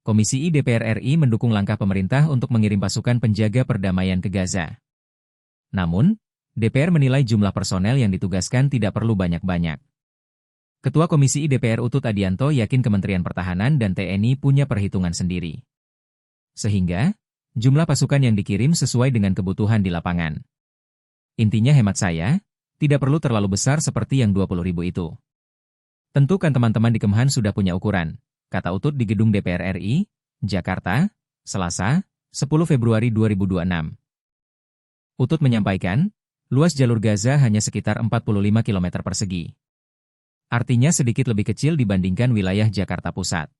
Komisi I DPR RI mendukung langkah pemerintah untuk mengirim pasukan penjaga perdamaian ke Gaza. Namun, DPR menilai jumlah personel yang ditugaskan tidak perlu banyak-banyak. Ketua Komisi I DPR Utut Adianto yakin Kementerian Pertahanan dan TNI punya perhitungan sendiri. Sehingga, jumlah pasukan yang dikirim sesuai dengan kebutuhan di lapangan. Intinya hemat saya, tidak perlu terlalu besar seperti yang 20.000 itu. Tentu kan teman-teman di Kemhan sudah punya ukuran, kata Utut di Gedung DPR RI, Jakarta, Selasa, 10 Februari 2026. Utut menyampaikan, luas jalur Gaza hanya sekitar 45 km persegi. Artinya sedikit lebih kecil dibandingkan wilayah Jakarta Pusat.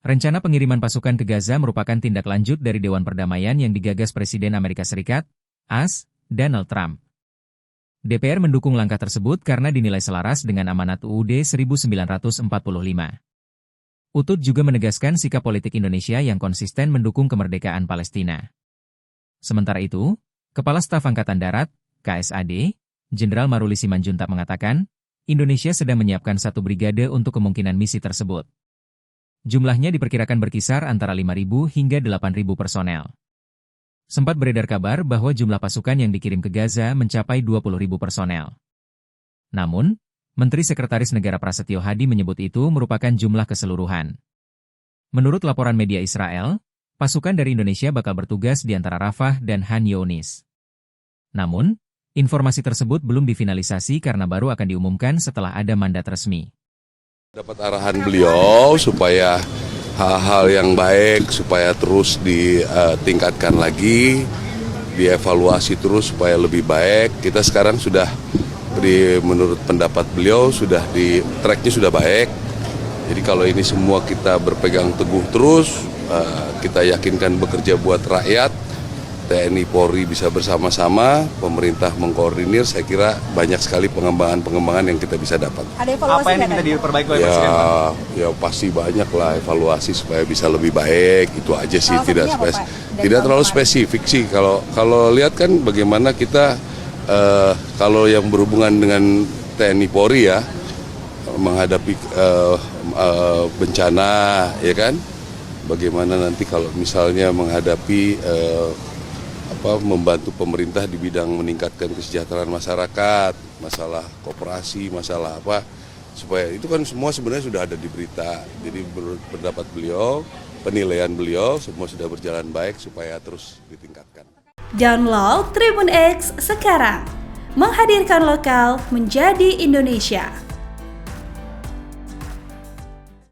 Rencana pengiriman pasukan ke Gaza merupakan tindak lanjut dari Dewan Perdamaian yang digagas Presiden Amerika Serikat, AS, Donald Trump. DPR mendukung langkah tersebut karena dinilai selaras dengan amanat UUD 1945. Utut juga menegaskan sikap politik Indonesia yang konsisten mendukung kemerdekaan Palestina. Sementara itu, Kepala Staf Angkatan Darat, KSAD, Jenderal Maruli Simanjuntak mengatakan, Indonesia sedang menyiapkan 1 brigade untuk kemungkinan misi tersebut. Jumlahnya diperkirakan berkisar antara 5.000 hingga 8.000 personel. Sempat beredar kabar bahwa jumlah pasukan yang dikirim ke Gaza mencapai 20.000 personel. Namun, Menteri Sekretaris Negara Prasetyo Hadi menyebut itu merupakan jumlah keseluruhan. Menurut laporan media Israel, pasukan dari Indonesia bakal bertugas di antara Rafah dan Han Younis. Namun, informasi tersebut belum difinalisasi karena baru akan diumumkan setelah ada mandat resmi. Dapat arahan beliau supaya hal-hal yang baik supaya terus ditingkatkan lagi, dievaluasi terus supaya lebih baik. Kita sekarang sudah menurut pendapat beliau sudah di tracknya sudah baik. Jadi kalau ini semua kita berpegang teguh terus, kita yakinkan bekerja buat rakyat, TNI Polri bisa bersama-sama, pemerintah mengkoordinir, saya kira banyak sekali pengembangan yang kita bisa dapat. Ada evaluasi apa yang minta diperbaiki oleh Presiden? Ya pasti banyak lah evaluasi supaya bisa lebih baik, itu aja sih. Tidak terlalu spesifik sih. Kalau lihat kan bagaimana kita, kalau yang berhubungan dengan TNI Polri ya, menghadapi bencana, ya kan? Bagaimana nanti kalau misalnya menghadapi membantu pemerintah di bidang meningkatkan kesejahteraan masyarakat, masalah koperasi, masalah apa, supaya itu kan semua sebenarnya sudah ada di berita. Jadi pendapat beliau, penilaian beliau, semua sudah berjalan baik supaya terus ditingkatkan. Download Tribun X sekarang, menghadirkan lokal menjadi Indonesia.